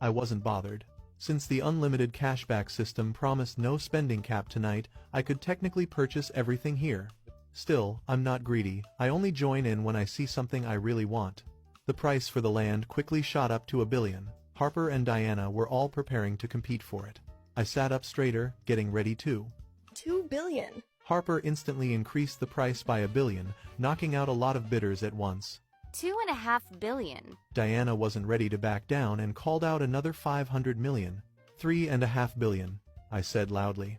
I wasn't bothered. Since the unlimited cashback system promised no spending cap tonight, I could technically purchase everything here. Still, I'm not greedy, I only join in when I see something I really want. The price for the land quickly shot up to $1 billion. Harper and Diana were all preparing to compete for it. I sat up straighter, getting ready too. $2 billion. Harper instantly increased the price by $1 billion, knocking out a lot of bidders at once. $2.5 billion. Diana wasn't ready to back down and called out another $500 million. $3.5 billion, I said loudly.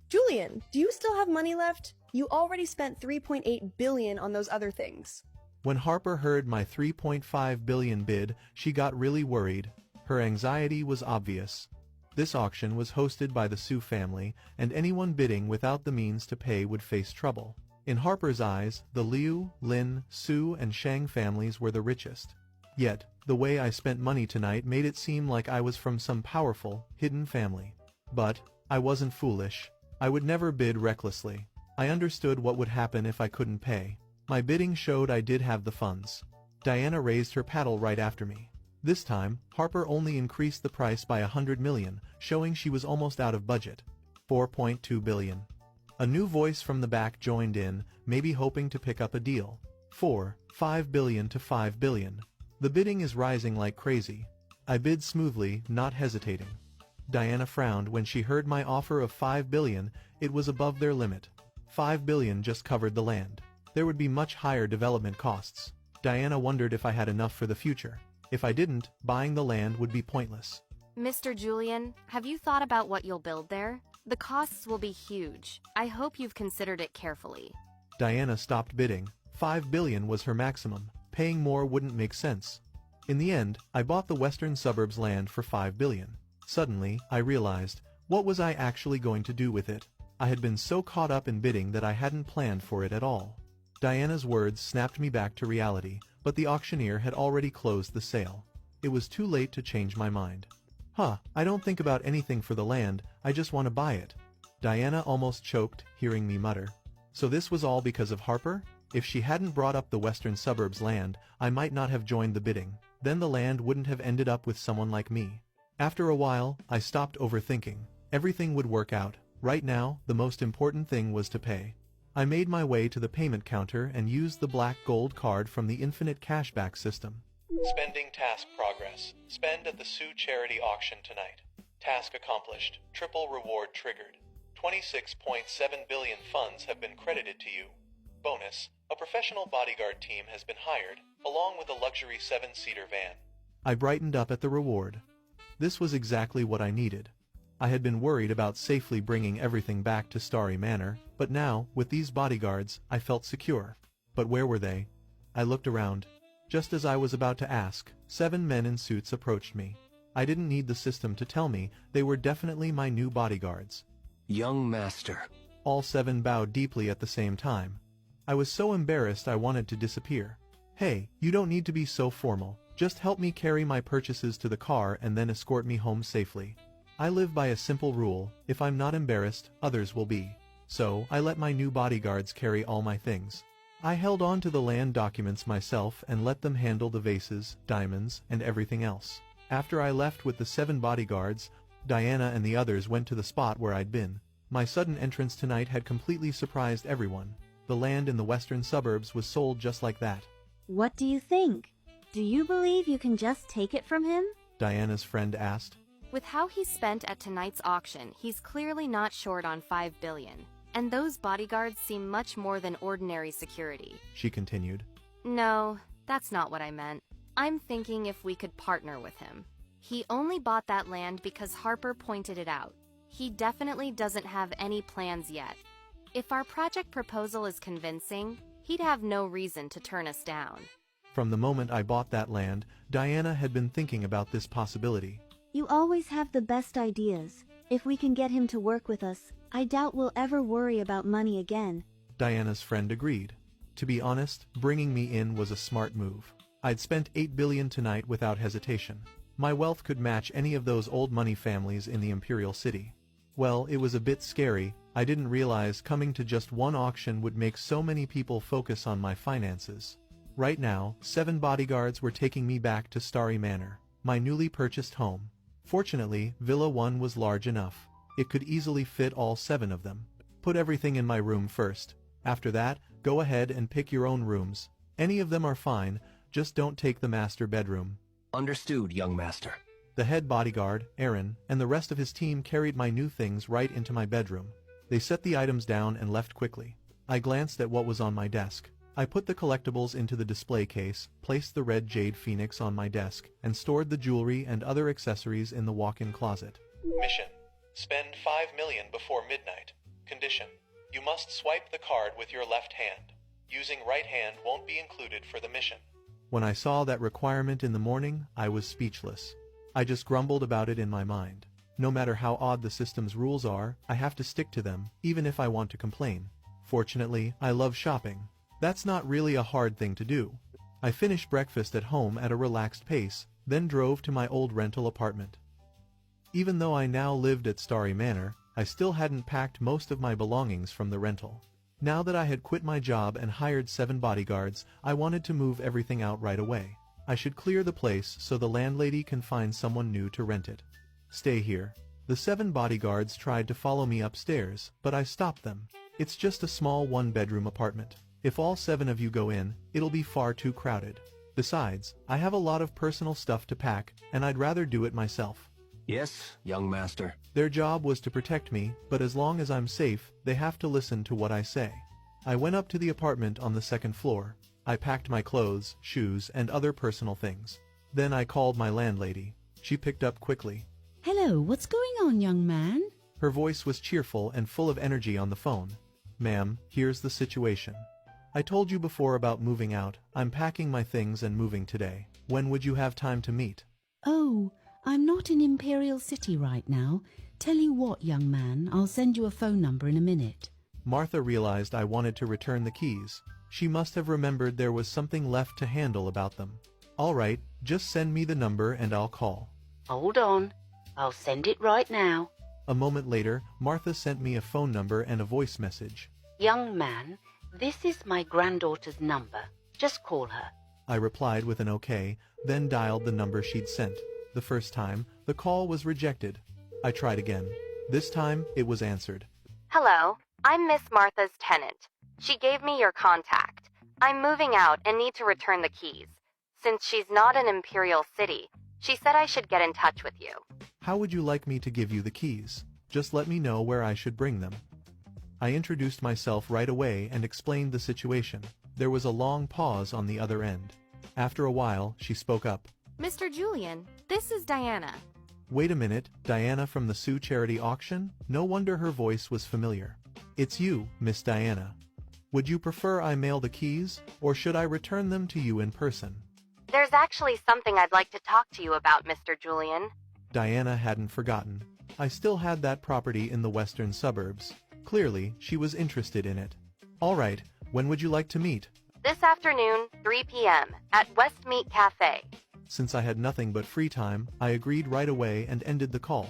Julian, do you still have money left? You already spent $3.8 billion on those other things. When Harper heard my $3.5 billion bid, she got really worried. Her anxiety was obvious. This auction was hosted by the Su family, and anyone bidding without the means to pay would face trouble. In Harper's eyes, the Liu, Lin, Su, and Shang families were the richest. Yet, the way I spent money tonight made it seem like I was from some powerful, hidden family. But, I wasn't foolish. I would never bid recklessly. I understood what would happen if I couldn't pay. My bidding showed I did have the funds. Diana raised her paddle right after me. This time, Harper only increased the price by $100 million, showing she was almost out of budget. $4.2 billion. A new voice from the back joined in, maybe hoping to pick up a deal. $5 billion to $5 billion. The bidding is rising like crazy. I bid smoothly, not hesitating. Diana frowned when she heard my offer of $5 billion. It was above their limit. $5 billion just covered the land. There would be much higher development costs. Diana wondered if I had enough for the future. If I didn't, buying the land would be pointless. Mr. Julian, have you thought about what you'll build there? The costs will be huge. I hope you've considered it carefully. Diana stopped bidding. $5 billion was her maximum. Paying more wouldn't make sense. In the end, I bought the western suburbs land for $5 billion. Suddenly, I realized, what was I actually going to do with it? I had been so caught up in bidding that I hadn't planned for it at all. Diana's words snapped me back to reality, but the auctioneer had already closed the sale. It was too late to change my mind. I don't think about anything for the land, I just want to buy it. Diana almost choked, hearing me mutter. So this was all because of Harper? If she hadn't brought up the western suburbs land, I might not have joined the bidding. Then the land wouldn't have ended up with someone like me. After a while, I stopped overthinking. Everything would work out. Right now, the most important thing was to pay. I made my way to the payment counter and used the black gold card from the infinite cashback system. Spending task progress. Spend at the Su charity auction tonight. Task accomplished. Triple reward triggered. 26.7 billion funds have been credited to you. Bonus, a professional bodyguard team has been hired, along with a luxury 7-seater van. I brightened up at the reward. This was exactly what I needed. I had been worried about safely bringing everything back to Starry Manor, but now, with these bodyguards, I felt secure. But where were they? I looked around. Just as I was about to ask, 7 men in suits approached me. I didn't need the system to tell me, they were definitely my new bodyguards. Young master. All 7 bowed deeply at the same time. I was so embarrassed I wanted to disappear. Hey, you don't need to be so formal. Just help me carry my purchases to the car and then escort me home safely. I live by a simple rule, if I'm not embarrassed, others will be. So, I let my new bodyguards carry all my things. I held on to the land documents myself and let them handle the vases, diamonds, and everything else. After I left with the 7 bodyguards, Diana and the others went to the spot where I'd been. My sudden entrance tonight had completely surprised everyone. The land in the western suburbs was sold just like that. What do you think? Do you believe you can just take it from him? Diana's friend asked. With how he spent at tonight's auction, he's clearly not short on $5 billion. And those bodyguards seem much more than ordinary security. She continued. No, that's not what I meant. I'm thinking if we could partner with him. He only bought that land because Harper pointed it out. He definitely doesn't have any plans yet. If our project proposal is convincing, he'd have no reason to turn us down. From the moment I bought that land, Diana had been thinking about this possibility. You always have the best ideas. If we can get him to work with us, I doubt we'll ever worry about money again. Diana's friend agreed. To be honest, bringing me in was a smart move. I'd spent $8 billion tonight without hesitation. My wealth could match any of those old money families in the Imperial City. Well, it was a bit scary. I didn't realize coming to just one auction would make so many people focus on my finances. Right now, 7 bodyguards were taking me back to Starry Manor. my newly purchased home. Fortunately, Villa 1 was large enough. It could easily fit all 7 of them. Put everything in my room first. After that, go ahead and pick your own rooms. Any of them are fine, just don't take the master bedroom. Understood, young master. The head bodyguard, Aaron, and the rest of his team carried my new things right into my bedroom. They set the items down and left quickly. I glanced at what was on my desk. I put the collectibles into the display case, placed the red jade phoenix on my desk, and stored the jewelry and other accessories in the walk-in closet. Mission: spend 5 million before midnight. Condition: you must swipe the card with your left hand. Using right hand won't be included for the mission. When I saw that requirement in the morning, I was speechless. I just grumbled about it in my mind. No matter how odd the system's rules are, I have to stick to them, even if I want to complain. Fortunately, I love shopping. That's not really a hard thing to do. I finished breakfast at home at a relaxed pace, then drove to my old rental apartment. Even though I now lived at Starry Manor, I still hadn't packed most of my belongings from the rental. Now that I had quit my job and hired 7 bodyguards, I wanted to move everything out right away. I should clear the place so the landlady can find someone new to rent it. Stay here. The 7 bodyguards tried to follow me upstairs, but I stopped them. It's just a small 1-bedroom apartment. If all 7 of you go in, it'll be far too crowded. Besides, I have a lot of personal stuff to pack, and I'd rather do it myself. Yes, young master. Their job was to protect me, but as long as I'm safe, they have to listen to what I say. I went up to the apartment on the 2nd floor. I packed my clothes, shoes, and other personal things. Then I called my landlady. She picked up quickly. Hello, what's going on, young man? Her voice was cheerful and full of energy on the phone. Ma'am, here's the situation. I told you before about moving out. I'm packing my things and moving today. When would you have time to meet? Oh, I'm not in Imperial City right now. Tell you what, young man, I'll send you a phone number in a minute. Martha realized I wanted to return the keys. She must have remembered there was something left to handle about them. All right, just send me the number and I'll call. Hold on, I'll send it right now. A moment later, Martha sent me a phone number and a voice message. Young man, this is my granddaughter's number. Just call her. I replied with an okay, then dialed the number she'd sent. The first time, the call was rejected. I tried again. This time, it was answered. Hello, I'm Miss Martha's tenant. She gave me your contact. I'm moving out and need to return the keys. Since she's not in Imperial City, she said I should get in touch with you. How would you like me to give you the keys? Just let me know where I should bring them. I introduced myself right away and explained the situation. There was a long pause on the other end. After a while, she spoke up. Mr. Julian, this is Diana. Wait a minute, Diana from the Sioux Charity Auction? No wonder her voice was familiar. It's you, Miss Diana. Would you prefer I mail the keys, or should I return them to you in person? There's actually something I'd like to talk to you about, Mr. Julian. Diana hadn't forgotten. I still had that property in the western suburbs. Clearly, she was interested in it. All right, when would you like to meet? This afternoon, 3 p.m., at Westmeat Cafe. Since I had nothing but free time, I agreed right away and ended the call.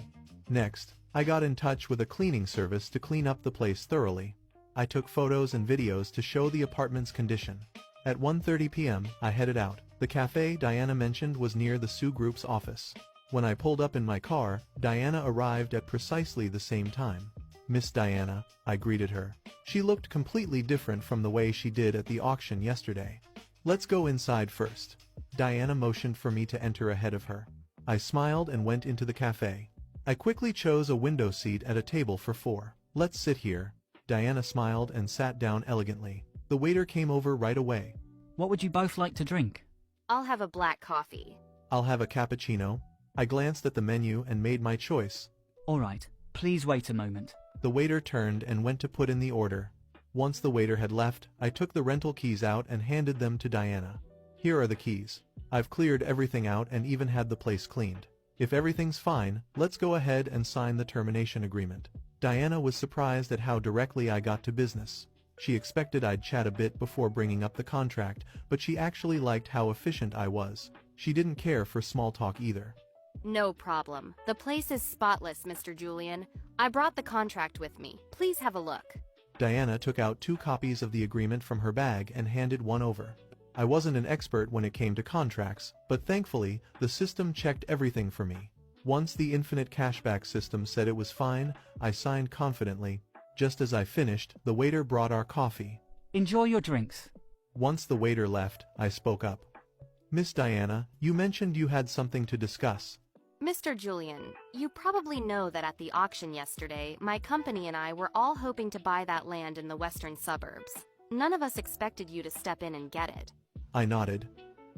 Next, I got in touch with a cleaning service to clean up the place thoroughly. I took photos and videos to show the apartment's condition. At 1:30 p.m., I headed out. The cafe Diana mentioned was near the Sioux Group's office. When I pulled up in my car, Diana arrived at precisely the same time. Miss Diana, I greeted her. She looked completely different from the way she did at the auction yesterday. Let's go inside first. Diana motioned for me to enter ahead of her. I smiled and went into the cafe. I quickly chose a window seat at a table for 4. Let's sit here. Diana smiled and sat down elegantly. The waiter came over right away. What would you both like to drink? I'll have a black coffee. I'll have a cappuccino. I glanced at the menu and made my choice. All right, please wait a moment. The waiter turned and went to put in the order. Once the waiter had left, I took the rental keys out and handed them to Diana. Here are the keys. I've cleared everything out and even had the place cleaned. If everything's fine, let's go ahead and sign the termination agreement. Diana was surprised at how directly I got to business. She expected I'd chat a bit before bringing up the contract, but she actually liked how efficient I was. She didn't care for small talk either. No problem. The place is spotless, Mr. Julian. I brought the contract with me. Please have a look. Diana took out 2 copies of the agreement from her bag and handed one over. I wasn't an expert when it came to contracts, but thankfully, the system checked everything for me. Once the infinite cashback system said it was fine, I signed confidently. Just as I finished, the waiter brought our coffee. Enjoy your drinks. Once the waiter left, I spoke up. Miss Diana, you mentioned you had something to discuss. Mr. Julian, you probably know that at the auction yesterday, my company and I were all hoping to buy that land in the western suburbs. None of us expected you to step in and get it. I nodded.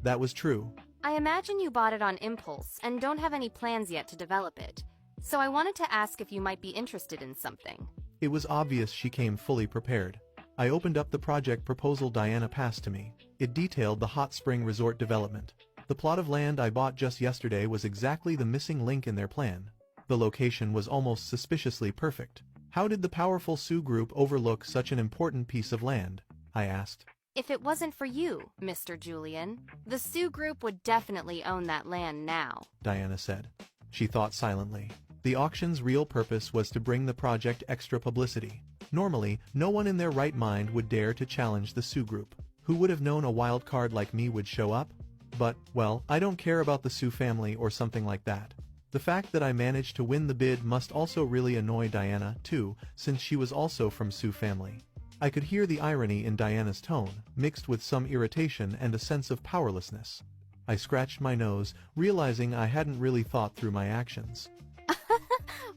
That was true. I imagine you bought it on impulse and don't have any plans yet to develop it. So I wanted to ask if you might be interested in something. It was obvious she came fully prepared. I opened up the project proposal Diana passed to me. It detailed the hot spring resort development. The plot of land I bought just yesterday was exactly the missing link in their plan. The location was almost suspiciously perfect. How did the powerful Sioux group overlook such an important piece of land? I asked. If it wasn't for you, Mr. Julian, the Sioux group would definitely own that land now, Diana said. She thought silently. The auction's real purpose was to bring the project extra publicity. Normally, no one in their right mind would dare to challenge the Sioux group. Who would have known a wild card like me would show up? But, well, I don't care about the Sioux family or something like that. The fact that I managed to win the bid must also really annoy Diana, too, since she was also from Sioux family. I could hear the irony in Diana's tone, mixed with some irritation and a sense of powerlessness. I scratched my nose, realizing I hadn't really thought through my actions.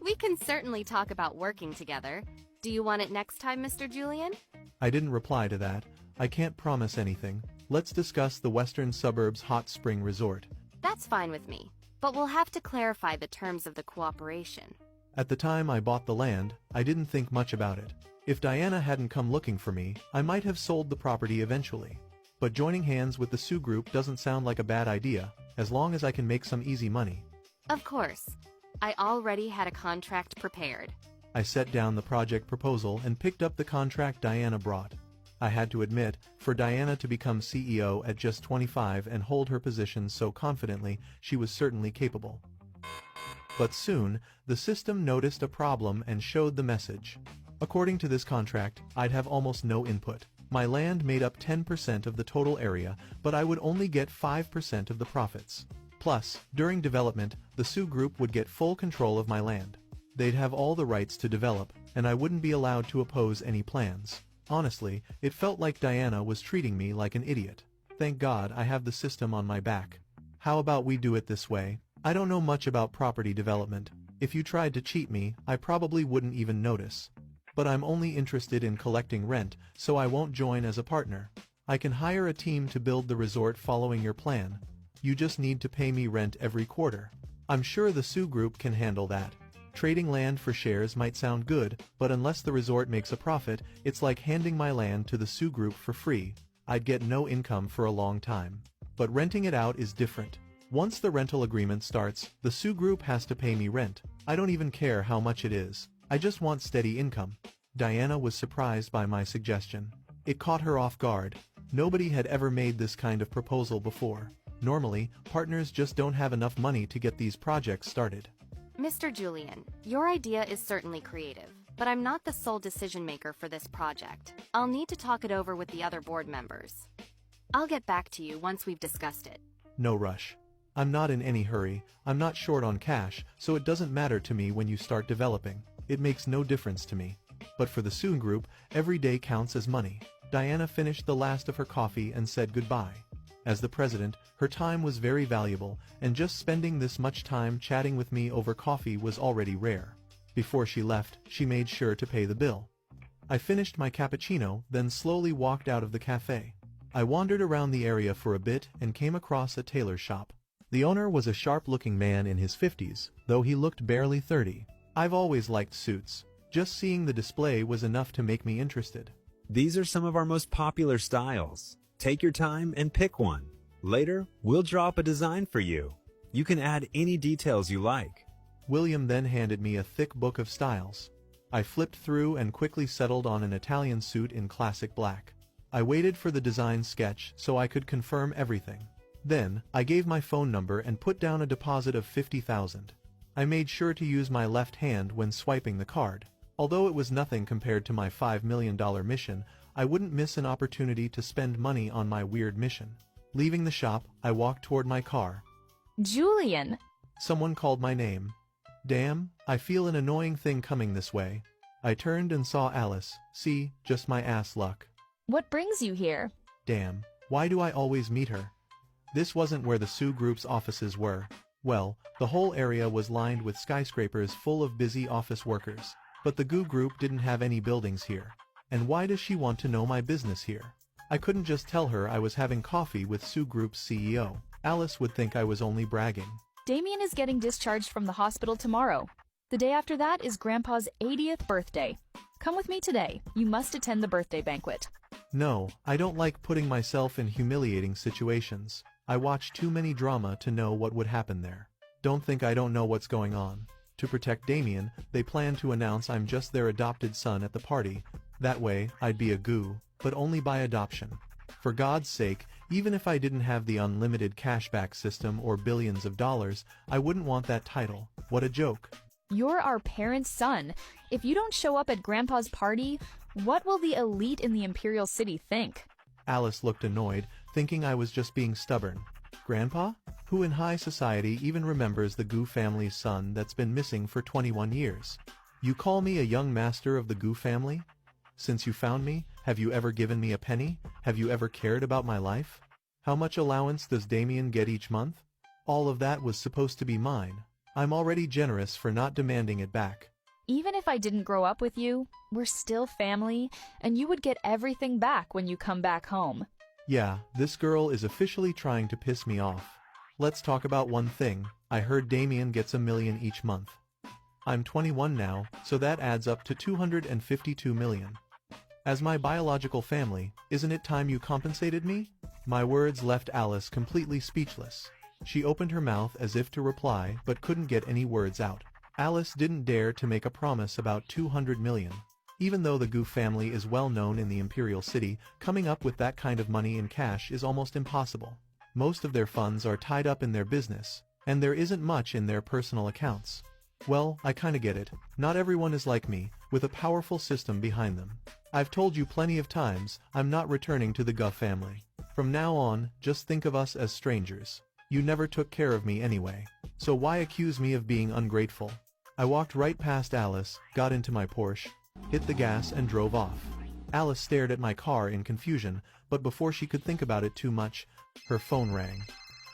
We can certainly talk about working together. Do you want it next time, Mr. Julian? I didn't reply to that. I can't promise anything. Let's discuss the western suburbs hot spring resort. That's fine with me, but we'll have to clarify the terms of the cooperation. At the time I bought the land, I didn't think much about it. If Diana hadn't come looking for me, I might have sold the property eventually. But joining hands with the Sioux group doesn't sound like a bad idea, as long as I can make some easy money. Of course. I already had a contract prepared. I set down the project proposal and picked up the contract Diana brought. I had to admit, for Diana to become CEO at just 25 and hold her position so confidently, she was certainly capable. But soon, the system noticed a problem and showed the message. According to this contract, I'd have almost no input. My land made up 10% of the total area, but I would only get 5% of the profits. Plus, during development, the Sioux group would get full control of my land. They'd have all the rights to develop, and I wouldn't be allowed to oppose any plans. Honestly, it felt like Diana was treating me like an idiot. Thank God I have the system on my back. How about we do it this way? I don't know much about property development. If you tried to cheat me, I probably wouldn't even notice. But I'm only interested in collecting rent, so I won't join as a partner. I can hire a team to build the resort following your plan. You just need to pay me rent every quarter. I'm sure the Sioux group can handle that. Trading land for shares might sound good, but unless the resort makes a profit, it's like handing my land to the Sioux group for free. I'd get no income for a long time. But renting it out is different. Once the rental agreement starts, the Sioux group has to pay me rent. I don't even care how much it is. I just want steady income. Diana was surprised by my suggestion. It caught her off guard. Nobody had ever made this kind of proposal before. Normally, partners just don't have enough money to get these projects started. Mr. Julian, your idea is certainly creative, but I'm not the sole decision maker for this project. I'll need to talk it over with the other board members. I'll get back to you once we've discussed it. No rush. I'm not in any hurry. I'm not short on cash, so it doesn't matter to me when you start developing. It makes no difference to me. But for the Sioux group, every day counts as money. Diana finished the last of her coffee and said goodbye. As the president, her time was very valuable, and just spending this much time chatting with me over coffee was already rare. Before she left, she made sure to pay the bill. I finished my cappuccino, then slowly walked out of the cafe. I wandered around the area for a bit and came across a tailor's shop. The owner was a sharp-looking man in his 50s, though he looked barely 30. I've always liked suits. Just seeing the display was enough to make me interested. These are some of our most popular styles. Take your time and pick one. Later, we'll draw up a design for you. You can add any details you like. William then handed me a thick book of styles. I flipped through and quickly settled on an Italian suit in classic black. I waited for the design sketch so I could confirm everything. Then, I gave my phone number and put down a deposit of $50,000. I made sure to use my left hand when swiping the card. Although it was nothing compared to my $5 million mission, I wouldn't miss an opportunity to spend money on my weird mission. Leaving the shop, I walked toward my car. Julian! Someone called my name. Damn, I feel an annoying thing coming this way. I turned and saw Alice. See, just my ass luck. What brings you here? Damn, why do I always meet her? This wasn't where the Sioux Group's offices were. Well, the whole area was lined with skyscrapers full of busy office workers. But the Goo Group didn't have any buildings here. And why does she want to know my business here? I couldn't just tell her I was having coffee with Sioux Group's CEO. Alice would think I was only bragging. Damien is getting discharged from the hospital tomorrow. The day after that is Grandpa's 80th birthday. Come with me today. You must attend the birthday banquet. No, I don't like putting myself in humiliating situations. I watch too many drama to know what would happen there. Don't think I don't know what's going on. To protect Damien, they plan to announce I'm just their adopted son at the party. That way, I'd be a Goo, but only by adoption. For God's sake, even if I didn't have the unlimited cashback system or billions of dollars, I wouldn't want that title. What a joke. You're our parents' son. If you don't show up at Grandpa's party, what will the elite in the Imperial City think? Alice looked annoyed, thinking I was just being stubborn. Grandpa? Who in high society even remembers the Goo family's son that's been missing for 21 years? You call me a young master of the Goo family? Since you found me, have you ever given me a penny? Have you ever cared about my life? How much allowance does Damien get each month? All of that was supposed to be mine. I'm already generous for not demanding it back. Even if I didn't grow up with you, we're still family, and you would get everything back when you come back home. Yeah, this girl is officially trying to piss me off. Let's talk about one thing. I heard Damien gets $1 million each month. I'm 21 now, so that adds up to $252 million. As my biological family, isn't it time you compensated me? My words left Alice completely speechless. She opened her mouth as if to reply, but couldn't get any words out. Alice didn't dare to make a promise about $200 million. Even though the Goo family is well known in the Imperial City, coming up with that kind of money in cash is almost impossible. Most of their funds are tied up in their business, and there isn't much in their personal accounts. Well, I kinda get it. Not everyone is like me, with a powerful system behind them. I've told you plenty of times, I'm not returning to the Goo family. From now on, just think of us as strangers. You never took care of me anyway. So why accuse me of being ungrateful? I walked right past Alice, got into my Porsche, hit the gas and drove off. Alice stared at my car in confusion, but before she could think about it too much, her phone rang.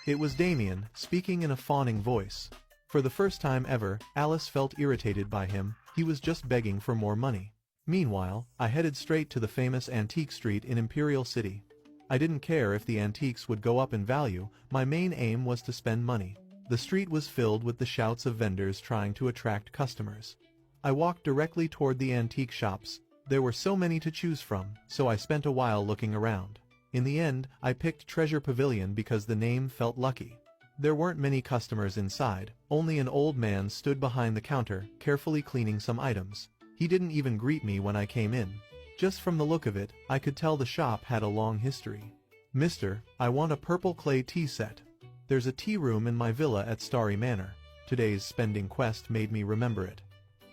It was Damien, speaking in a fawning voice. For the first time ever, Alice felt irritated by him. He was just begging for more money. Meanwhile, I headed straight to the famous antique street in Imperial City. I didn't care if the antiques would go up in value, my main aim was to spend money. The street was filled with the shouts of vendors trying to attract customers. I walked directly toward the antique shops. There were so many to choose from, so I spent a while looking around. In the end, I picked Treasure Pavilion because the name felt lucky. There weren't many customers inside, only an old man stood behind the counter, carefully cleaning some items. He didn't even greet me when I came in. Just from the look of it, I could tell the shop had a long history. Mister, I want a purple clay tea set. There's a tea room in my villa at Starry Manor. Today's spending quest made me remember it.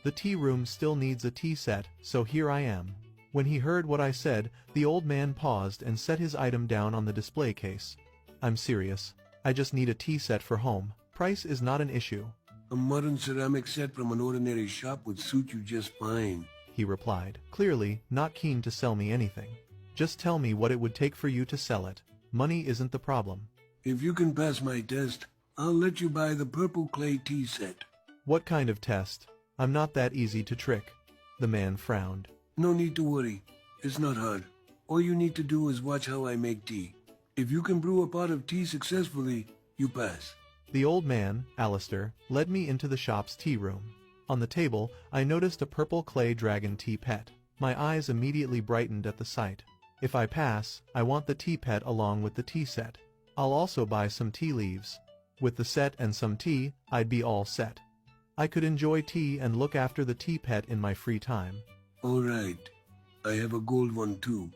The tea room still needs a tea set, so here I am. When he heard what I said, the old man paused and set his item down on the display case. I'm serious. I just need a tea set for home. Price is not an issue. A modern ceramic set from an ordinary shop would suit you just fine, he replied, clearly not keen to sell me anything. Just tell me what it would take for you to sell it. Money isn't the problem. If you can pass my test, I'll let you buy the purple clay tea set. What kind of test? I'm not that easy to trick. The man frowned. No need to worry. It's not hard. All you need to do is watch how I make tea. If you can brew a pot of tea successfully, you pass. The old man, Alistair, led me into the shop's tea room. On the table, I noticed a purple clay dragon tea pet. My eyes immediately brightened at the sight. If I pass, I want the tea pet along with the tea set. I'll also buy some tea leaves. With the set and some tea, I'd be all set. I could enjoy tea and look after the tea pet in my free time. All right. I have a gold one too.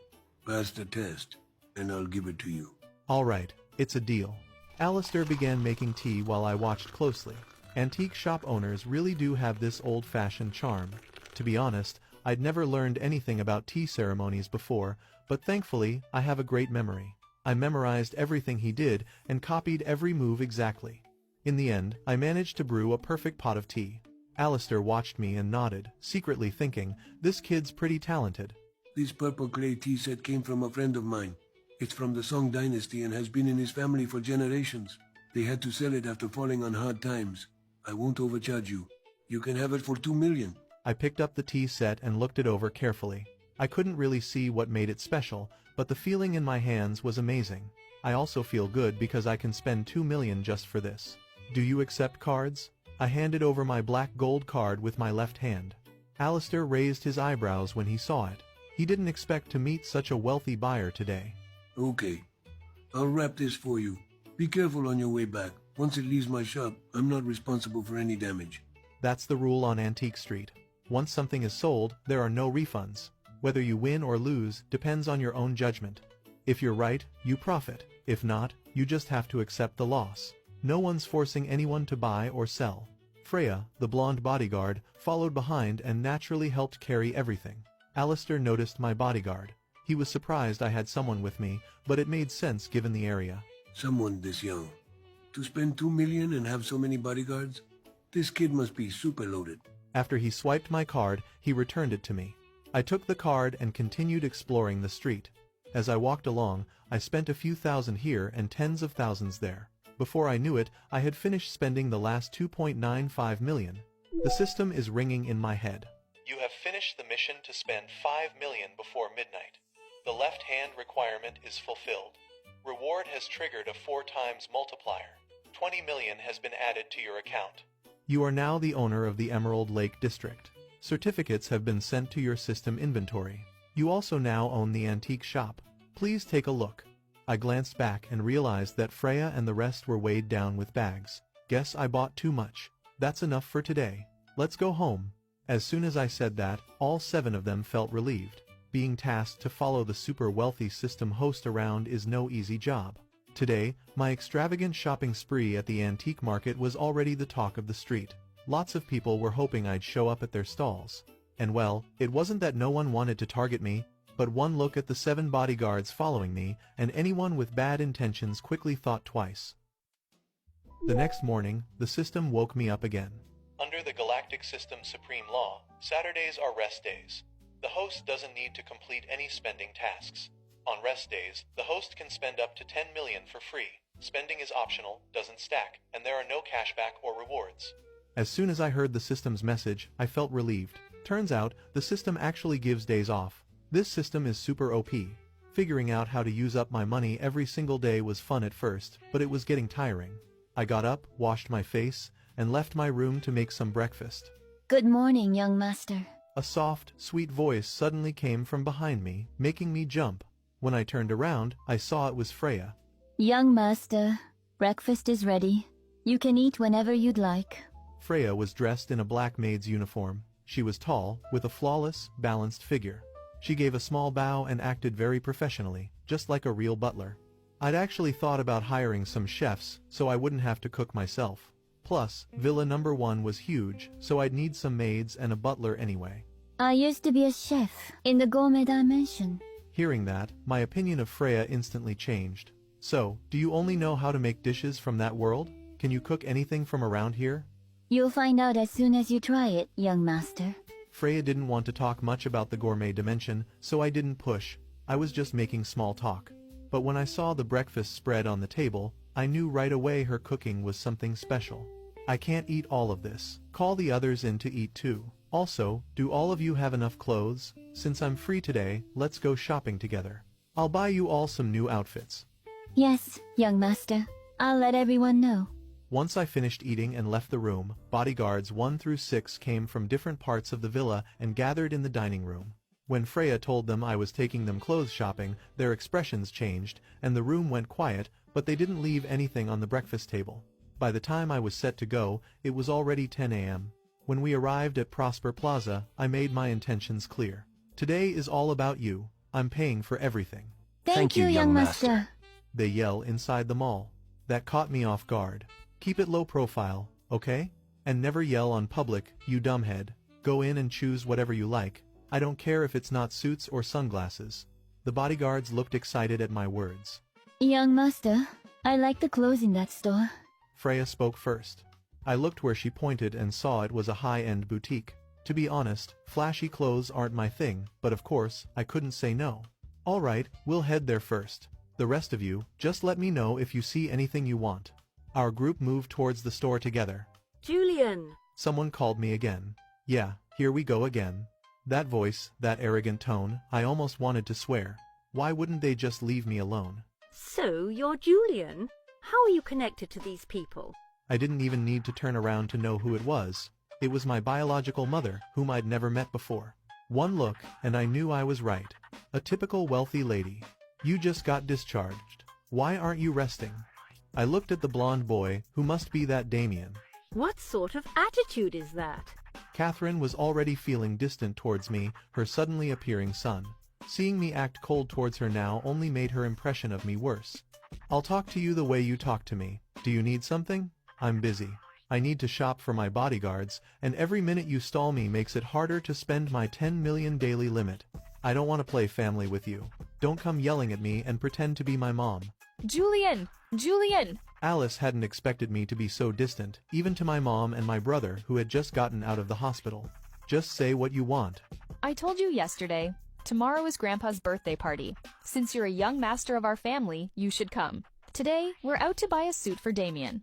Pass the test, and I'll give it to you. All right, it's a deal. Alistair began making tea while I watched closely. Antique shop owners really do have this old-fashioned charm. To be honest, I'd never learned anything about tea ceremonies before, but thankfully, I have a great memory. I memorized everything he did and copied every move exactly. In the end, I managed to brew a perfect pot of tea. Alistair watched me and nodded, secretly thinking, this kid's pretty talented. This purple clay tea set came from a friend of mine. It's from the Song dynasty and has been in his family for generations. They had to sell it after falling on hard times. I won't overcharge you. You can have it for 2 million. I picked up the tea set and looked it over carefully. I couldn't really see what made it special, but the feeling in my hands was amazing. I also feel good because I can spend 2 million just for this. Do you accept cards? I handed over my black gold card with my left hand. Alistair raised his eyebrows when he saw it. He didn't expect to meet such a wealthy buyer today. Okay. I'll wrap this for you. Be careful on your way back. Once it leaves my shop, I'm not responsible for any damage. That's the rule on Antique Street. Once something is sold, there are no refunds. Whether you win or lose depends on your own judgment. If you're right, you profit. If not, you just have to accept the loss. No one's forcing anyone to buy or sell. Freya, the blonde bodyguard, followed behind and naturally helped carry everything. Alistair noticed my bodyguard. He was surprised I had someone with me, but it made sense given the area. Someone this young. To spend 2 million and have so many bodyguards? This kid must be super loaded. After he swiped my card, he returned it to me. I took the card and continued exploring the street. As I walked along, I spent a few thousand here and tens of thousands there. Before I knew it, I had finished spending the last 2.95 million. The system is ringing in my head. You have finished the mission to spend 5 million before midnight. The left-hand requirement is fulfilled. Reward has triggered a 4 times multiplier. 20 million has been added to your account. You are now the owner of the Emerald Lake District. Certificates have been sent to your system inventory. You also now own the antique shop. Please take a look. I glanced back and realized that Freya and the rest were weighed down with bags. Guess I bought too much. That's enough for today. Let's go home. As soon as I said that, all 7 of them felt relieved. Being tasked to follow the super wealthy system host around is no easy job. Today, my extravagant shopping spree at the antique market was already the talk of the street. Lots of people were hoping I'd show up at their stalls. And well, it wasn't that no one wanted to target me, but one look at the 7 bodyguards following me, and anyone with bad intentions quickly thought twice. The next morning, the system woke me up again. Under the Galactic System's supreme law, Saturdays are rest days. The host doesn't need to complete any spending tasks. On rest days, the host can spend up to 10 million for free. Spending is optional, doesn't stack, and there are no cashback or rewards. As soon as I heard the system's message, I felt relieved. Turns out, the system actually gives days off. This system is super OP. Figuring out how to use up my money every single day was fun at first, but it was getting tiring. I got up, washed my face, and left my room to make some breakfast. Good morning, young master. A soft, sweet voice suddenly came from behind me, making me jump. When I turned around, I saw it was Freya. Young master, breakfast is ready. You can eat whenever you'd like. Freya was dressed in a black maid's uniform. She was tall, with a flawless, balanced figure. She gave a small bow and acted very professionally, just like a real butler. I'd actually thought about hiring some chefs, so I wouldn't have to cook myself. Plus, Villa number 1 was huge, so I'd need some maids and a butler anyway. I used to be a chef in the gourmet dimension. Hearing that, my opinion of Freya instantly changed. So, do you only know how to make dishes from that world? Can you cook anything from around here? You'll find out as soon as you try it, young master. Freya didn't want to talk much about the gourmet dimension, so I didn't push. I was just making small talk. But when I saw the breakfast spread on the table, I knew right away her cooking was something special. I can't eat all of this. Call the others in to eat too. Also, do all of you have enough clothes? Since I'm free today, let's go shopping together. I'll buy you all some new outfits. Yes, young master. I'll let everyone know. Once I finished eating and left the room, bodyguards 1 through 6 came from different parts of the villa and gathered in the dining room. When Freya told them I was taking them clothes shopping, their expressions changed, and the room went quiet, but they didn't leave anything on the breakfast table. By the time I was set to go, it was already 10 a.m. When we arrived at Prosper Plaza, I made my intentions clear. Today is all about you. I'm paying for everything. Thank you, young master. They yell inside the mall. That caught me off guard. Keep it low profile, okay? And never yell on public, you dumbhead. Go in and choose whatever you like. I don't care if it's not suits or sunglasses. The bodyguards looked excited at my words. Young master, I like the clothes in that store. Freya spoke first. I looked where she pointed and saw it was a high-end boutique. To be honest, flashy clothes aren't my thing, but of course, I couldn't say no. All right, we'll head there first. The rest of you, just let me know if you see anything you want. Our group moved towards the store together. Julian! Someone called me again. Yeah, here we go again. That voice, that arrogant tone, I almost wanted to swear. Why wouldn't they just leave me alone? So, you're Julian? How are you connected to these people? I didn't even need to turn around to know who it was. It was my biological mother, whom I'd never met before. One look, and I knew I was right. A typical wealthy lady. You just got discharged. Why aren't you resting? I looked at the blonde boy, who must be that Damien. What sort of attitude is that? Catherine was already feeling distant towards me, her suddenly appearing son. Seeing me act cold towards her now only made her impression of me worse. I'll talk to you the way you talk to me. Do you need something? I'm busy. I need to shop for my bodyguards, and every minute you stall me makes it harder to spend my 10 million daily limit. I don't want to play family with you. Don't come yelling at me and pretend to be my mom. Julian! Julian! Alice hadn't expected me to be so distant, even to my mom and my brother who had just gotten out of the hospital. Just say what you want. I told you yesterday. Tomorrow is Grandpa's birthday party. Since you're a young master of our family, you should come. Today, we're out to buy a suit for Damien.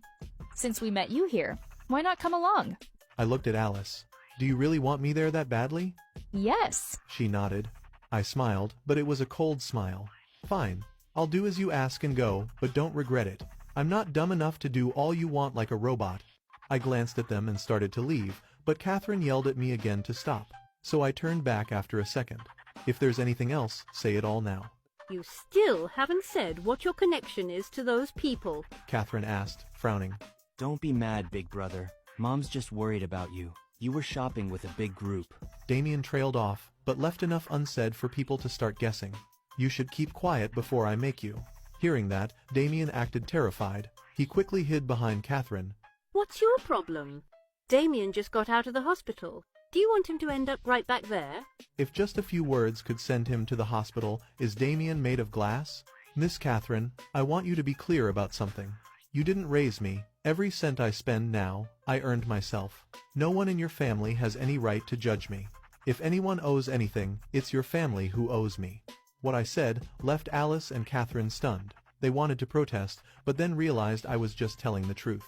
Since we met you here, why not come along? I looked at Alice. Do you really want me there that badly? Yes. She nodded. I smiled, but it was a cold smile. Fine. I'll do as you ask and go, but don't regret it. I'm not dumb enough to do all you want like a robot. I glanced at them and started to leave, but Catherine yelled at me again to stop. So I turned back after a second. If there's anything else, say it all now. You still haven't said what your connection is to those people, Catherine asked, frowning. Don't be mad, big brother. Mom's just worried about you. You were shopping with a big group. Damien trailed off, but left enough unsaid for people to start guessing. You should keep quiet before I make you. Hearing that, Damien acted terrified. He quickly hid behind Catherine. What's your problem? Damien just got out of the hospital. Do you want him to end up right back there? If just a few words could send him to the hospital, is Damien made of glass? Miss Catherine, I want you to be clear about something. You didn't raise me. Every cent I spend now, I earned myself. No one in your family has any right to judge me. If anyone owes anything, it's your family who owes me. What I said left Alice and Catherine stunned. They wanted to protest, but then realized I was just telling the truth.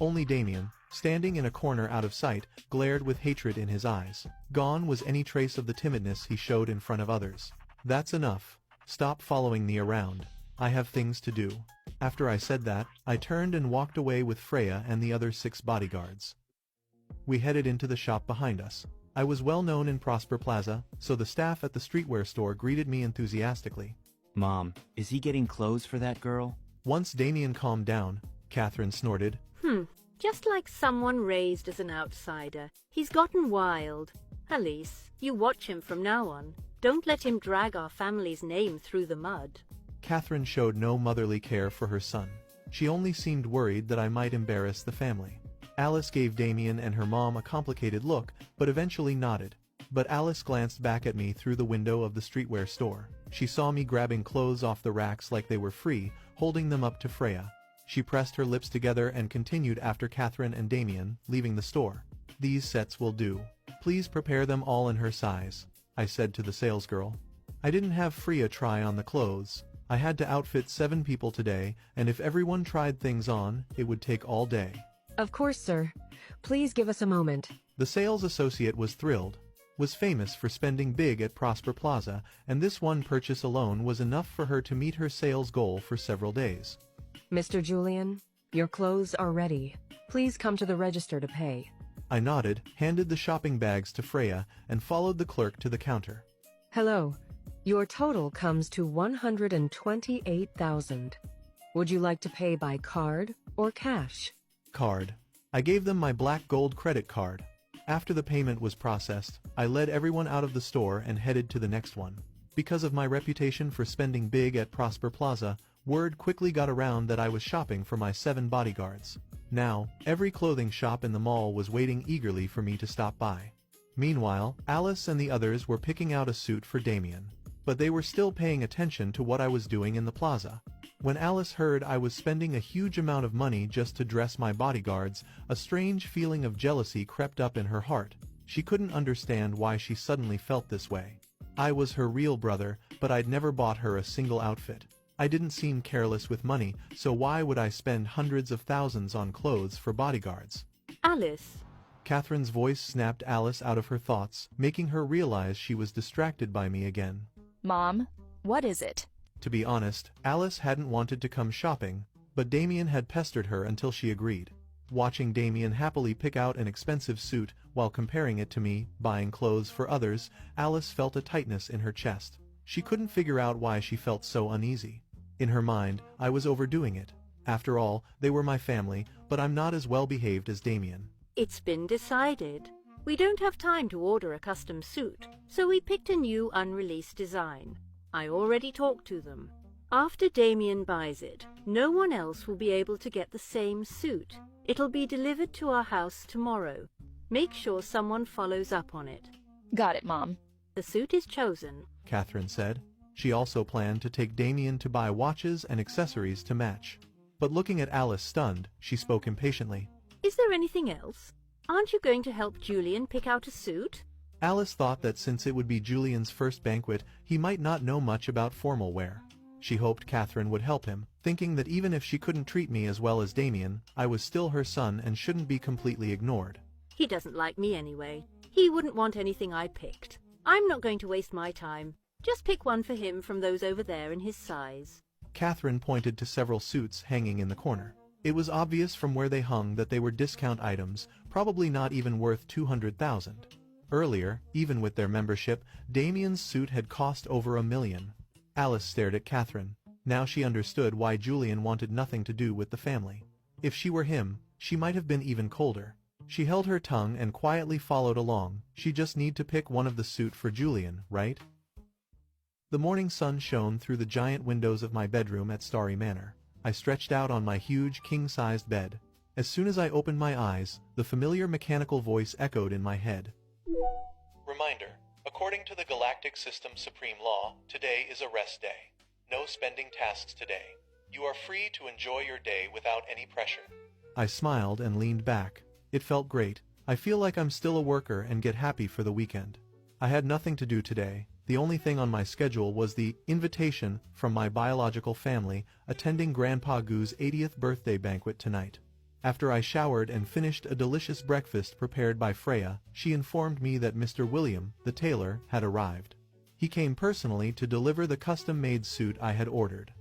Only Damien, standing in a corner out of sight, glared with hatred in his eyes. Gone was any trace of the timidness he showed in front of others. That's enough. Stop following me around. I have things to do. After I said that, I turned and walked away with Freya and the other 6 bodyguards. We headed into the shop behind us. I was well known in Prosper Plaza, so the staff at the streetwear store greeted me enthusiastically. Mom, is he getting clothes for that girl? Once Damien calmed down, Catherine snorted. Just like someone raised as an outsider. He's gotten wild. Alice, you watch him from now on. Don't let him drag our family's name through the mud. Catherine showed no motherly care for her son. She only seemed worried that I might embarrass the family. Alice gave Damien and her mom a complicated look, but eventually nodded. But Alice glanced back at me through the window of the streetwear store. She saw me grabbing clothes off the racks like they were free, holding them up to Freya. She pressed her lips together and continued after Catherine and Damien, leaving the store. These sets will do. Please prepare them all in her size, I said to the salesgirl. I didn't have Freya try on the clothes. I had to outfit 7 people today, and if everyone tried things on, it would take all day. Of course, sir. Please give us a moment. The sales associate was thrilled. Was famous for spending big at Prosper Plaza, and this one purchase alone was enough for her to meet her sales goal for several days. Mr. Julian, your clothes are ready. Please come to the register to pay. I nodded, handed the shopping bags to Freya, and followed the clerk to the counter. Hello. Your total comes to $128,000. Would you like to pay by card or cash? Card. I gave them my black gold credit card. After the payment was processed, I led everyone out of the store and headed to the next one. Because of my reputation for spending big at Prosper Plaza, word quickly got around that I was shopping for my 7 bodyguards. Now, every clothing shop in the mall was waiting eagerly for me to stop by. Meanwhile, Alice and the others were picking out a suit for Damien. But they were still paying attention to what I was doing in the plaza. When Alice heard I was spending a huge amount of money just to dress my bodyguards, a strange feeling of jealousy crept up in her heart. She couldn't understand why she suddenly felt this way. I was her real brother, but I'd never bought her a single outfit. I didn't seem careless with money, so why would I spend hundreds of thousands on clothes for bodyguards? Alice. Catherine's voice snapped Alice out of her thoughts, making her realize she was distracted by me again. Mom, what is it? To be honest, Alice hadn't wanted to come shopping, but Damien had pestered her until she agreed. Watching Damien happily pick out an expensive suit while comparing it to me buying clothes for others, Alice felt a tightness in her chest. She couldn't figure out why she felt so uneasy. In her mind, I was overdoing it. After all, they were my family, but I'm not as well behaved as Damien. It's been decided. We don't have time to order a custom suit, so we picked a new unreleased design. I already talked to them. After Damien buys it, no one else will be able to get the same suit. It'll be delivered to our house tomorrow. Make sure someone follows up on it. Got it, Mom. The suit is chosen, Catherine said. She also planned to take Damien to buy watches and accessories to match. But looking at Alice stunned, she spoke impatiently. Is there anything else? Aren't you going to help Julian pick out a suit? Alice thought that since it would be Julian's first banquet, he might not know much about formal wear. She hoped Catherine would help him, thinking that even if she couldn't treat me as well as Damien, I was still her son and shouldn't be completely ignored. He doesn't like me anyway. He wouldn't want anything I picked. I'm not going to waste my time. Just pick one for him from those over there in his size. Catherine pointed to several suits hanging in the corner. It was obvious from where they hung that they were discount items, probably not even worth $200,000. Earlier, even with their membership, Damien's suit had cost over $1 million. Alice stared at Catherine. Now she understood why Julian wanted nothing to do with the family. If she were him, she might have been even colder. She held her tongue and quietly followed along. She just need to pick one of the suit for Julian, right? The morning sun shone through the giant windows of my bedroom at Starry Manor. I stretched out on my huge king-sized bed. As soon as I opened my eyes, the familiar mechanical voice echoed in my head. Reminder, according to the Galactic System's supreme law, today is a rest day. No spending tasks today. You are free to enjoy your day without any pressure. I smiled and leaned back. It felt great. I feel like I'm still a worker and get happy for the weekend. I had nothing to do today. The only thing on my schedule was the invitation from my biological family attending Grandpa Goo's 80th birthday banquet tonight. After I showered and finished a delicious breakfast prepared by Freya, she informed me that Mr. William, the tailor, had arrived. He came personally to deliver the custom-made suit I had ordered.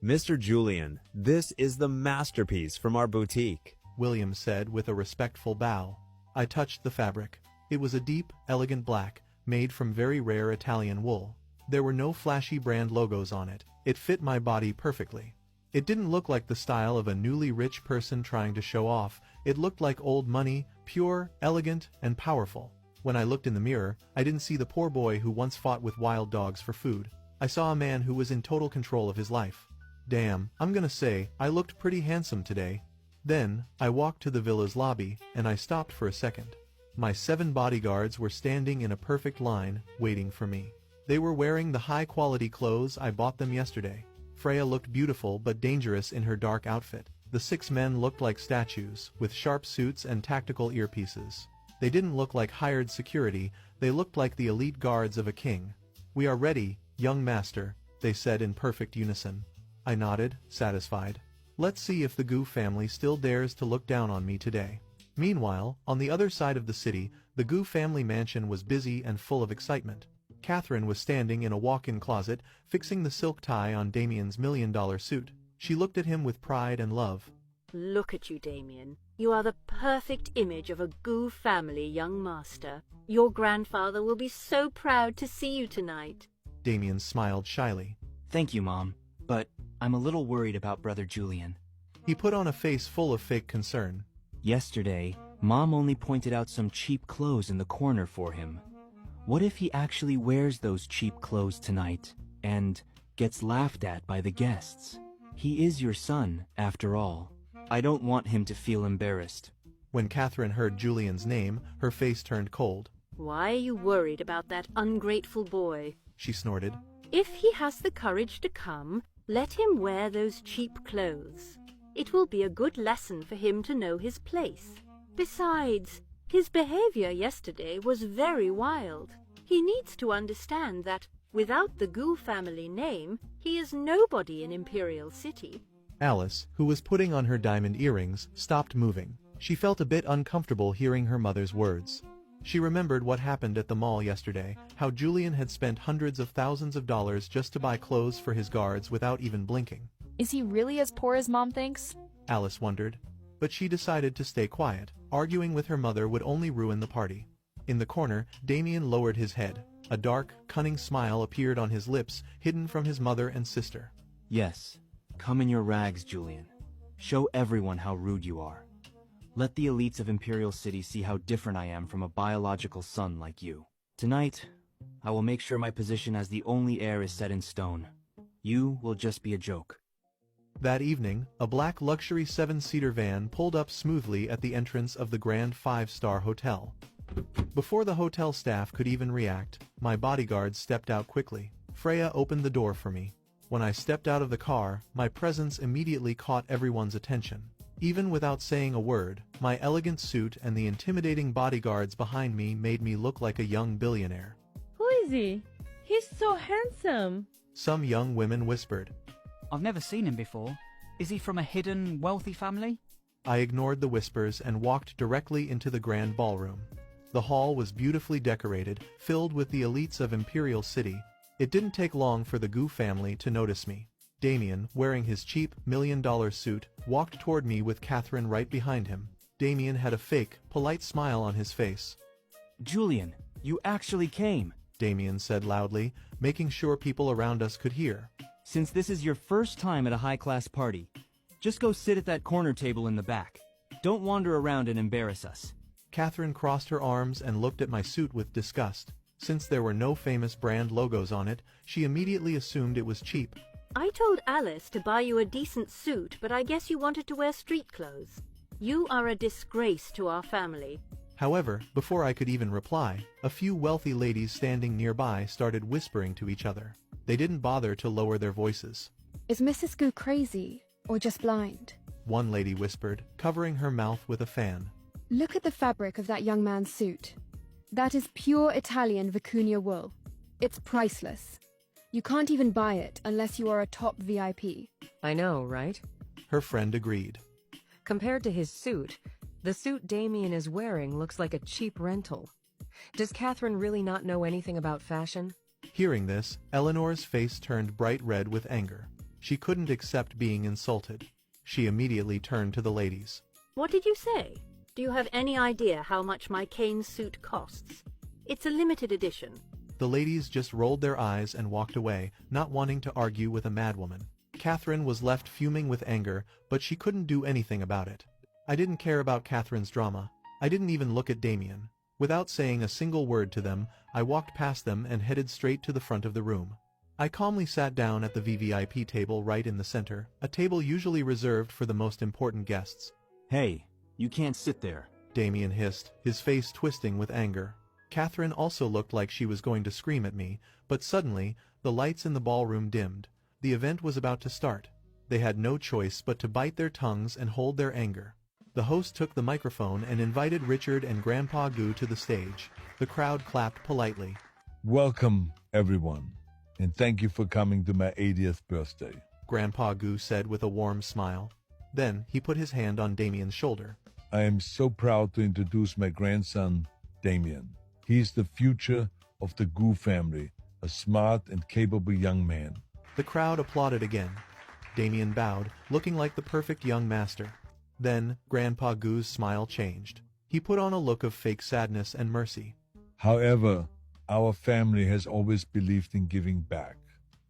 Mr. Julian, this is the masterpiece from our boutique, William said with a respectful bow. I touched the fabric. It was a deep, elegant black, made from very rare Italian wool. There were no flashy brand logos on it. It fit my body perfectly. It didn't look like the style of a newly rich person trying to show off. It looked like old money, pure, elegant, and powerful. When I looked in the mirror, I didn't see the poor boy who once fought with wild dogs for food. I saw a man who was in total control of his life. Damn, I'm gonna say, I looked pretty handsome today. Then, I walked to the villa's lobby, and I stopped for a second. My 7 bodyguards were standing in a perfect line, waiting for me. They were wearing the high-quality clothes I bought them yesterday. Freya looked beautiful but dangerous in her dark outfit. The 6 men looked like statues, with sharp suits and tactical earpieces. They didn't look like hired security, they looked like the elite guards of a king. "We are ready, young master," they said in perfect unison. I nodded, satisfied. Let's see if the Goo family still dares to look down on me today. Meanwhile, on the other side of the city, the Goo family mansion was busy and full of excitement. Catherine was standing in a walk-in closet, fixing the silk tie on Damien's $1 million suit. She looked at him with pride and love. Look at you, Damien. You are the perfect image of a Goo family, young master. Your grandfather will be so proud to see you tonight. Damien smiled shyly. Thank you, Mom, but I'm a little worried about Brother Julian. He put on a face full of fake concern. Yesterday, Mom only pointed out some cheap clothes in the corner for him. What if he actually wears those cheap clothes tonight and gets laughed at by the guests? He is your son, after all. I don't want him to feel embarrassed. When Catherine heard Julian's name, her face turned cold. Why are you worried about that ungrateful boy? She snorted. If he has the courage to come, let him wear those cheap clothes. It will be a good lesson for him to know his place. Besides, his behavior yesterday was very wild. He needs to understand that, without the Gu family name, he is nobody in Imperial City. Alice, who was putting on her diamond earrings, stopped moving. She felt a bit uncomfortable hearing her mother's words. She remembered what happened at the mall yesterday, how Julian had spent hundreds of thousands of dollars just to buy clothes for his guards without even blinking. Is he really as poor as Mom thinks? Alice wondered. But she decided to stay quiet. Arguing with her mother would only ruin the party. In the corner, Damien lowered his head. A dark, cunning smile appeared on his lips, hidden from his mother and sister. Yes, come in your rags, Julian. Show everyone how rude you are. Let the elites of Imperial City see how different I am from a biological son like you. Tonight, I will make sure my position as the only heir is set in stone. You will just be a joke. That evening, a black luxury 7-seater van pulled up smoothly at the entrance of the Grand 5-star hotel. Before the hotel staff could even react, my bodyguards stepped out quickly. Freya opened the door for me. When I stepped out of the car, my presence immediately caught everyone's attention. Even without saying a word, my elegant suit and the intimidating bodyguards behind me made me look like a young billionaire. Who is he? He's so handsome. Some young women whispered. I've never seen him before. Is he from a hidden, wealthy family? I ignored the whispers and walked directly into the grand ballroom. The hall was beautifully decorated, filled with the elites of Imperial City. It didn't take long for the Gu family to notice me. Damien, wearing his cheap, $1 million suit, walked toward me with Catherine right behind him. Damien had a fake, polite smile on his face. Julian, you actually came, Damien said loudly, making sure people around us could hear. Since this is your first time at a high-class party, just go sit at that corner table in the back. Don't wander around and embarrass us. Catherine crossed her arms and looked at my suit with disgust. Since there were no famous brand logos on it, she immediately assumed it was cheap. I told Alice to buy you a decent suit, but I guess you wanted to wear street clothes. You are a disgrace to our family. However, before I could even reply, a few wealthy ladies standing nearby started whispering to each other. They didn't bother to lower their voices. Is Mrs. Gu crazy, or just blind? One lady whispered, covering her mouth with a fan. Look at the fabric of that young man's suit. That is pure Italian vicuña wool. It's priceless. You can't even buy it unless you are a top VIP. I know, right? Her friend agreed. Compared to his suit, the suit Damien is wearing looks like a cheap rental. Does Catherine really not know anything about fashion? Hearing this, Eleanor's face turned bright red with anger. She couldn't accept being insulted. She immediately turned to the ladies. What did you say? Do you have any idea how much my cane suit costs? It's a limited edition. The ladies just rolled their eyes and walked away, not wanting to argue with a madwoman. Catherine was left fuming with anger, but she couldn't do anything about it. I didn't care about Catherine's drama. I didn't even look at Damien. Without saying a single word to them, I walked past them and headed straight to the front of the room. I calmly sat down at the VVIP table right in the center, a table usually reserved for the most important guests. Hey, you can't sit there, Damien hissed, his face twisting with anger. Catherine also looked like she was going to scream at me, but suddenly, the lights in the ballroom dimmed. The event was about to start. They had no choice but to bite their tongues and hold their anger. The host took the microphone and invited Richard and Grandpa Gu to the stage. The crowd clapped politely. Welcome, everyone, and thank you for coming to my 80th birthday, Grandpa Gu said with a warm smile. Then he put his hand on Damien's shoulder. I am so proud to introduce my grandson, Damien. He is the future of the Gu family, a smart and capable young man. The crowd applauded again. Damien bowed, looking like the perfect young master. Then, Grandpa Gu's smile changed. He put on a look of fake sadness and mercy. However, our family has always believed in giving back.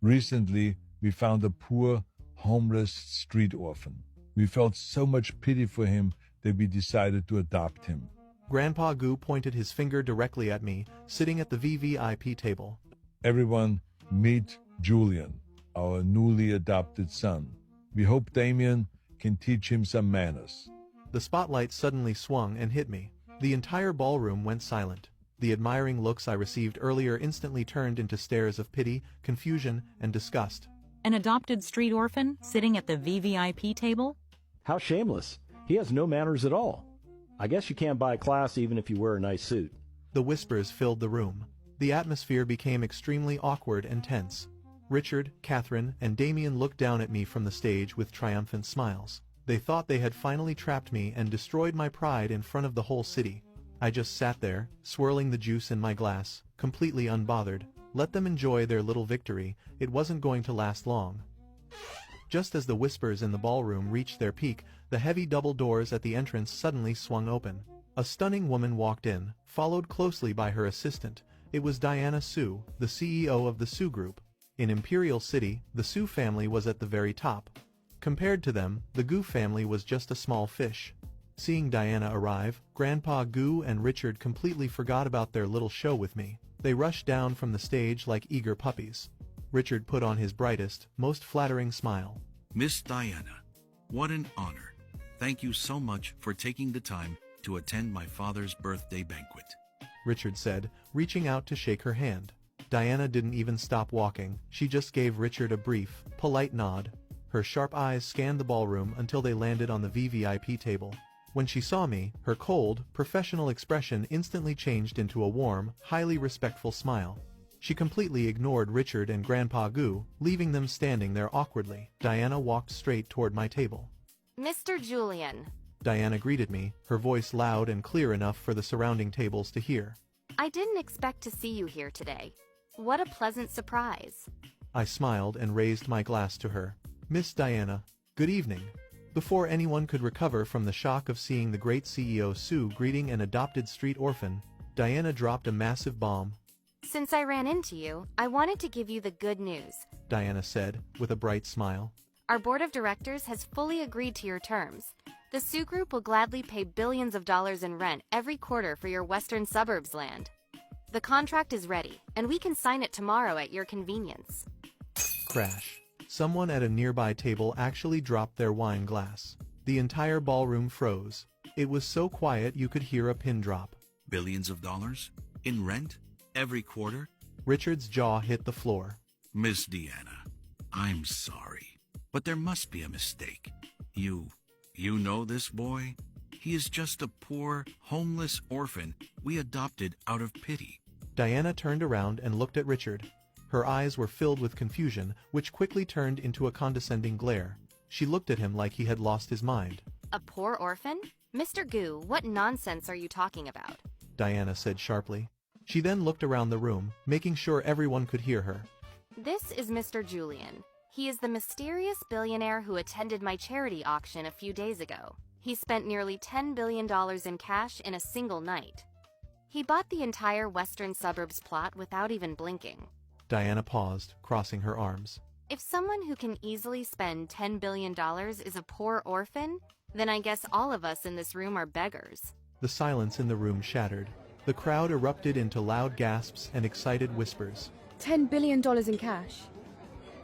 Recently, we found a poor, homeless street orphan. We felt so much pity for him that we decided to adopt him. Grandpa Gu pointed his finger directly at me, sitting at the VVIP table. Everyone, meet Julian, our newly adopted son. We hope Damien can teach him some manners. The spotlight suddenly swung and hit me. The entire ballroom went silent. The admiring looks I received earlier instantly turned into stares of pity, confusion, and disgust. An adopted street orphan sitting at the VVIP table? How shameless. He has no manners at all. I guess you can't buy class even if you wear a nice suit. The whispers filled the room. The atmosphere became extremely awkward and tense. Richard, Catherine, and Damien looked down at me from the stage with triumphant smiles. They thought they had finally trapped me and destroyed my pride in front of the whole city. I just sat there, swirling the juice in my glass, completely unbothered. Let them enjoy their little victory, it wasn't going to last long. Just as the whispers in the ballroom reached their peak, the heavy double doors at the entrance suddenly swung open. A stunning woman walked in, followed closely by her assistant. It was Diana Sue, the CEO of the Sue Group. In Imperial City, the Sue family was at the very top. Compared to them, the Gu family was just a small fish. Seeing Diana arrive, Grandpa Gu and Richard completely forgot about their little show with me. They rushed down from the stage like eager puppies. Richard put on his brightest, most flattering smile. Miss Diana, what an honor. Thank you so much for taking the time to attend my father's birthday banquet. Richard said, reaching out to shake her hand. Diana didn't even stop walking, she just gave Richard a brief, polite nod. Her sharp eyes scanned the ballroom until they landed on the VVIP table. When she saw me, her cold, professional expression instantly changed into a warm, highly respectful smile. She completely ignored Richard and Grandpa Gu, leaving them standing there awkwardly. Diana walked straight toward my table. Mr. Julian. Diana greeted me, her voice loud and clear enough for the surrounding tables to hear. I didn't expect to see you here today. What a pleasant surprise. I smiled and raised my glass to her. Miss Diana, good evening. Before anyone could recover from the shock of seeing the great CEO Sue greeting an adopted street orphan, Diana dropped a massive bomb. Since I ran into you, I wanted to give you the good news, Diana said, with a bright smile. Our board of directors has fully agreed to your terms. The Sue Group will gladly pay billions of dollars in rent every quarter for your western suburbs land. The contract is ready, and we can sign it tomorrow at your convenience. Crash. Someone at a nearby table actually dropped their wine glass. The entire ballroom froze. It was so quiet you could hear a pin drop. Billions of dollars? In rent? Every quarter? Richard's jaw hit the floor. Miss Diana, I'm sorry, but there must be a mistake. You know this boy? He is just a poor, homeless orphan we adopted out of pity. Diana turned around and looked at Richard. Her eyes were filled with confusion, which quickly turned into a condescending glare. She looked at him like he had lost his mind. A poor orphan? Mr. Gu, what nonsense are you talking about? Diana said sharply. She then looked around the room, making sure everyone could hear her. This is Mr. Julian. He is the mysterious billionaire who attended my charity auction a few days ago. He spent nearly $10 billion in cash in a single night. He bought the entire western suburbs plot without even blinking. Diana paused, crossing her arms. If someone who can easily spend $10 billion is a poor orphan, then I guess all of us in this room are beggars. The silence in the room shattered. The crowd erupted into loud gasps and excited whispers. $10 billion in cash.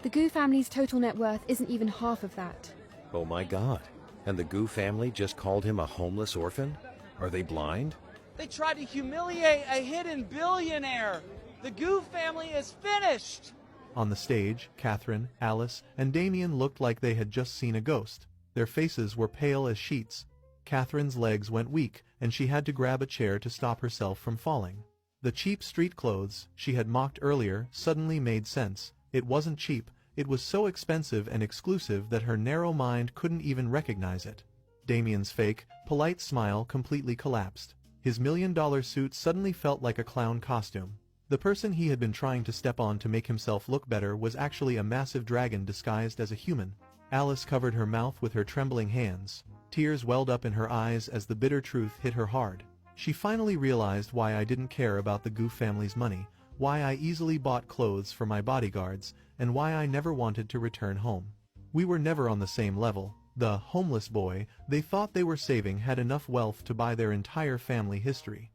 The Gu family's total net worth isn't even half of that. Oh my God. And the Gu family just called him a homeless orphan? Are they blind? They tried to humiliate a hidden billionaire. The Gu family is finished! On the stage, Catherine, Alice, and Damien looked like they had just seen a ghost. Their faces were pale as sheets. Catherine's legs went weak, and she had to grab a chair to stop herself from falling. The cheap street clothes she had mocked earlier suddenly made sense. It wasn't cheap, it was so expensive and exclusive that her narrow mind couldn't even recognize it. Damien's fake, polite smile completely collapsed. His $1 million suit suddenly felt like a clown costume. The person he had been trying to step on to make himself look better was actually a massive dragon disguised as a human. Alice covered her mouth with her trembling hands. Tears welled up in her eyes as the bitter truth hit her hard. She finally realized why I didn't care about the Gu family's money, why I easily bought clothes for my bodyguards, and why I never wanted to return home. We were never on the same level. The homeless boy they thought they were saving had enough wealth to buy their entire family history.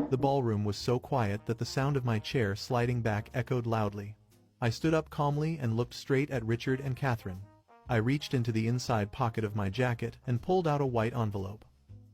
The ballroom was so quiet that the sound of my chair sliding back echoed loudly. I stood up calmly and looked straight at Richard and Catherine. I reached into the inside pocket of my jacket and pulled out a white envelope.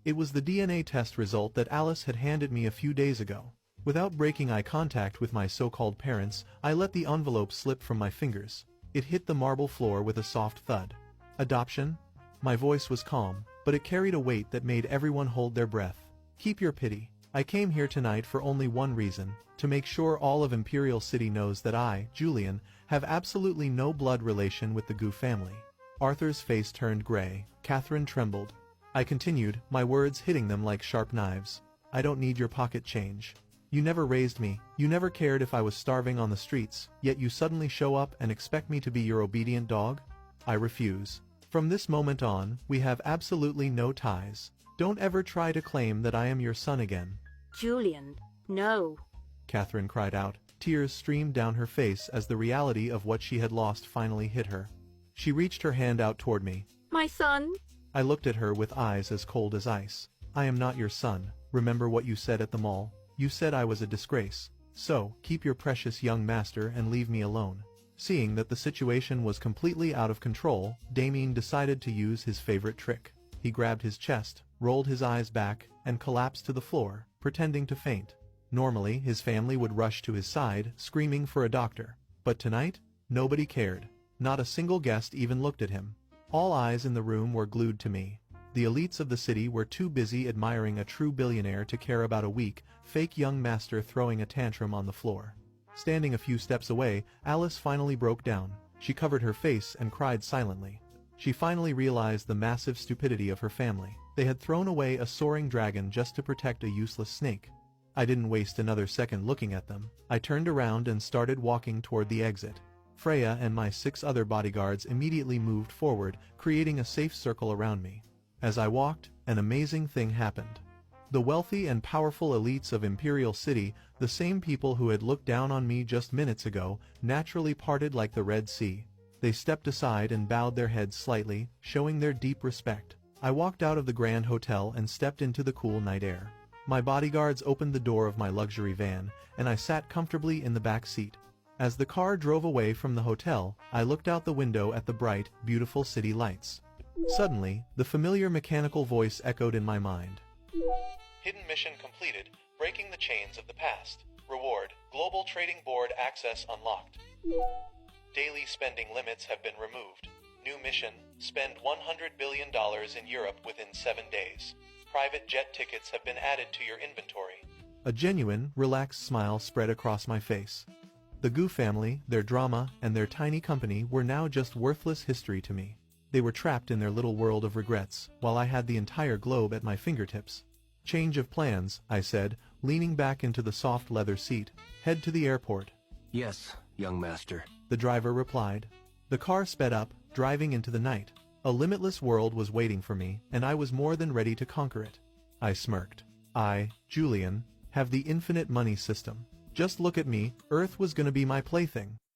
It was the DNA test result that Alice had handed me a few days ago. Without breaking eye contact with my so-called parents, I let the envelope slip from my fingers. It hit the marble floor with a soft thud. Adoption? My voice was calm, but it carried a weight that made everyone hold their breath. Keep your pity. I came here tonight for only one reason, to make sure all of Imperial City knows that I, Julian, have absolutely no blood relation with the Gu family. Arthur's face turned gray. Catherine trembled. I continued, my words hitting them like sharp knives. I don't need your pocket change. You never raised me, you never cared if I was starving on the streets, yet you suddenly show up and expect me to be your obedient dog? I refuse. From this moment on, we have absolutely no ties. Don't ever try to claim that I am your son again. Julian, no. Catherine cried out. Tears streamed down her face as the reality of what she had lost finally hit her. She reached her hand out toward me. My son? I looked at her with eyes as cold as ice. I am not your son. Remember what you said at the mall? You said I was a disgrace. So, keep your precious young master and leave me alone. Seeing that the situation was completely out of control, Damien decided to use his favorite trick. He grabbed his chest, rolled his eyes back, and collapsed to the floor, pretending to faint. Normally, his family would rush to his side, screaming for a doctor. But tonight, nobody cared. Not a single guest even looked at him. All eyes in the room were glued to me. The elites of the city were too busy admiring a true billionaire to care about a weak, fake young master throwing a tantrum on the floor. Standing a few steps away, Alice finally broke down. She covered her face and cried silently. She finally realized the massive stupidity of her family. They had thrown away a soaring dragon just to protect a useless snake. I didn't waste another second looking at them. I turned around and started walking toward the exit. Freya and my 6 other bodyguards immediately moved forward, creating a safe circle around me. As I walked, an amazing thing happened. The wealthy and powerful elites of Imperial City, the same people who had looked down on me just minutes ago, naturally parted like the Red Sea. They stepped aside and bowed their heads slightly, showing their deep respect. I walked out of the Grand Hotel and stepped into the cool night air. My bodyguards opened the door of my luxury van, and I sat comfortably in the back seat. As the car drove away from the hotel, I looked out the window at the bright, beautiful city lights. Suddenly, the familiar mechanical voice echoed in my mind. Hidden mission completed, breaking the chains of the past. Reward, Global Trading Board access unlocked. Daily spending limits have been removed. New mission, spend $100 billion in Europe within 7 days. Private jet tickets have been added to your inventory. A genuine, relaxed smile spread across my face. The Gu family, their drama, and their tiny company were now just worthless history to me. They were trapped in their little world of regrets, while I had the entire globe at my fingertips. Change of plans, I said, leaning back into the soft leather seat. Head to the airport. Yes, young master. The driver replied. The car sped up, driving into the night. A limitless world was waiting for me, and I was more than ready to conquer it. I smirked. I, Julian, have the infinite money system. Just look at me, Earth was gonna be my plaything.